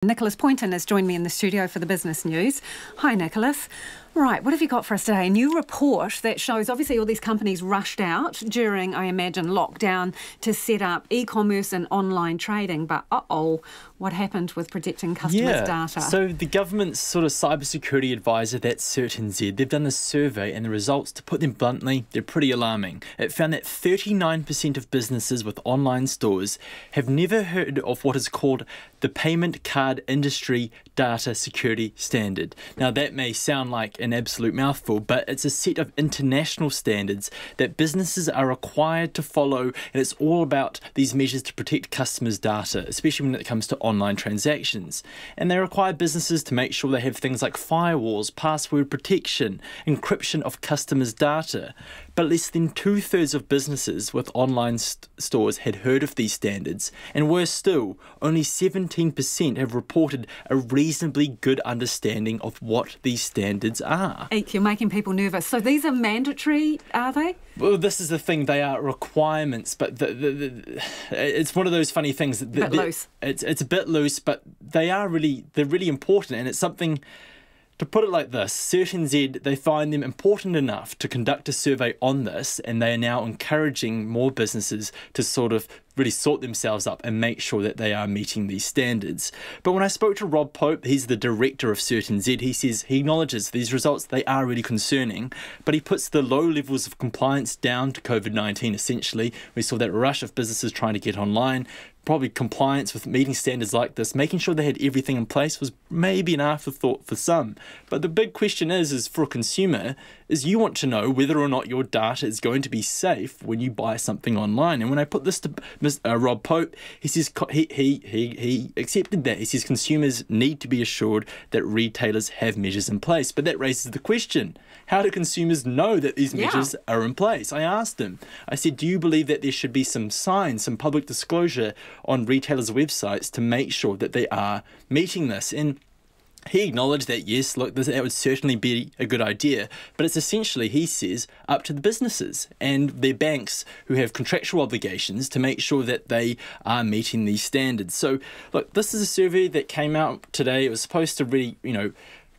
Nicholas Poynton has joined me in the studio for the business news. Hi, Nicholas. Right, what have you got for us today? A new report that shows obviously all these companies rushed out during, I imagine, lockdown to set up e-commerce and online trading. But what happened with protecting customers' data? So the government's sort of cybersecurity advisor, that's CertainZ, they've done this survey and the results, to put them bluntly, they're pretty alarming. It found that 39% of businesses with online stores have never heard of what is called the Payment Card Industry Data Security Standard. Now that may sound like an absolute mouthful, but it's a set of international standards that businesses are required to follow, and it's all about these measures to protect customers' data, especially when it comes to online transactions. And they require businesses to make sure they have things like firewalls, password protection, encryption of customers' data. But less than 2/3 of businesses with online stores had heard of these standards, and worse still, only 17% have reported a reasonably good understanding of what these standards are. Eek, you're making people nervous. So these are mandatory, are they? Well, this is the thing, they are requirements, but it's one of those funny things. A bit loose. It's a bit loose, but they're really important, and it's something. To put it like this, CertainZ, they find them important enough to conduct a survey on this, and they are now encouraging more businesses to sort of really sort themselves up and make sure that they are meeting these standards. But when I spoke to Rob Pope, he's the director of CertainZ, he says he acknowledges these results, they are really concerning, but he puts the low levels of compliance down to COVID-19 essentially. We saw that rush of businesses trying to get online. Probably compliance with meeting standards like this, making sure they had everything in place, was maybe an afterthought for some. But the big question is for a consumer, is you want to know whether or not your data is going to be safe when you buy something online. And when I put this to Rob Pope, he says he accepted that. He says consumers need to be assured that retailers have measures in place. But that raises the question, how do consumers know that these measures are in place? I asked him, I said, do you believe that there should be some signs, some public disclosure on retailers' websites to make sure that they are meeting this? And he acknowledged that, yes, look, that would certainly be a good idea, but it's essentially, he says, up to the businesses and their banks who have contractual obligations to make sure that they are meeting these standards. So, look, this is a survey that came out today. It was supposed to really,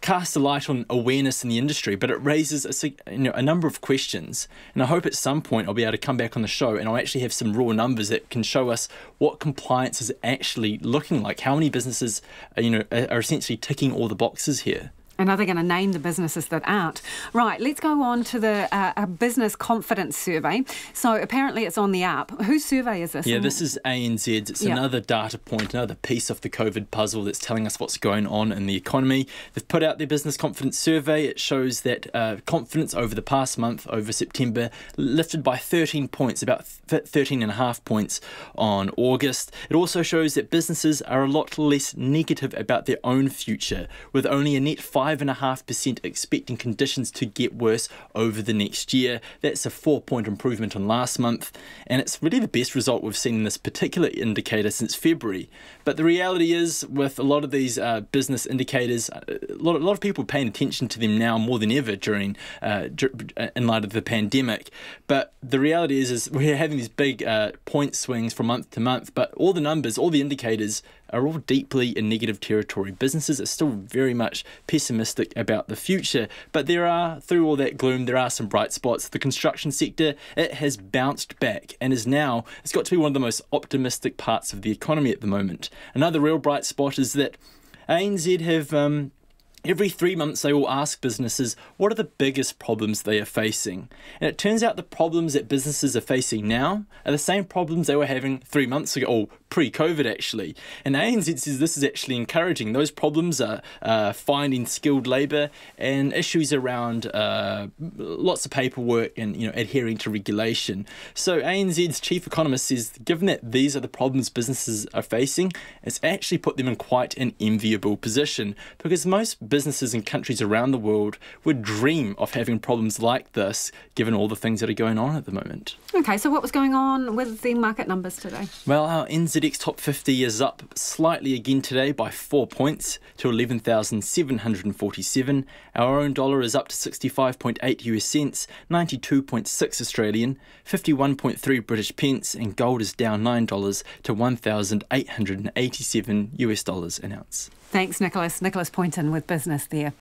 cast a light on awareness in the industry, but it raises a number of questions. And I hope at some point I'll be able to come back on the show and I'll actually have some raw numbers that can show us what compliance is actually looking like. How many businesses, are essentially ticking all the boxes here. And are they going to name the businesses that aren't? Right, let's go on to the business confidence survey. So apparently it's on the app. Whose survey is this? Yeah, this is ANZ's. It's another data point, another piece of the COVID puzzle that's telling us what's going on in the economy. They've put out their business confidence survey. It shows that confidence over the past month, over September, lifted by 13 points, about 13.5 points on August. It also shows that businesses are a lot less negative about their own future, with only a net 5.5% expecting conditions to get worse over the next year. That's a 4-point improvement on last month, and it's really the best result we've seen in this particular indicator since February. But the reality is, with a lot of these business indicators, a lot of people paying attention to them now more than ever during in light of the pandemic. But the reality is we're having these big point swings from month to month, but all the numbers, all the indicators are all deeply in negative territory. Businesses are still very much pessimistic about the future, but through all that gloom, there are some bright spots. The construction sector, it has bounced back and it's got to be one of the most optimistic parts of the economy at the moment. Another real bright spot is that ANZ have every 3 months, they will ask businesses what are the biggest problems they are facing. And it turns out the problems that businesses are facing now are the same problems they were having 3 months ago, or pre-COVID actually. And ANZ says this is actually encouraging. Those problems are finding skilled labour and issues around lots of paperwork and adhering to regulation. So ANZ's chief economist says, given that these are the problems businesses are facing, it's actually put them in quite an enviable position, because most businesses in countries around the world would dream of having problems like this, given all the things that are going on at the moment. Okay, so what was going on with the market numbers today? Well, our NZX Top 50 is up slightly again today by 4 points to 11,747. Our own dollar is up to 65.8 US cents, 92.6 Australian, 51.3 British pence, and gold is down $9 to 1,887 US dollars an ounce. Thanks, Nicholas. Nicholas Poynton with Business there.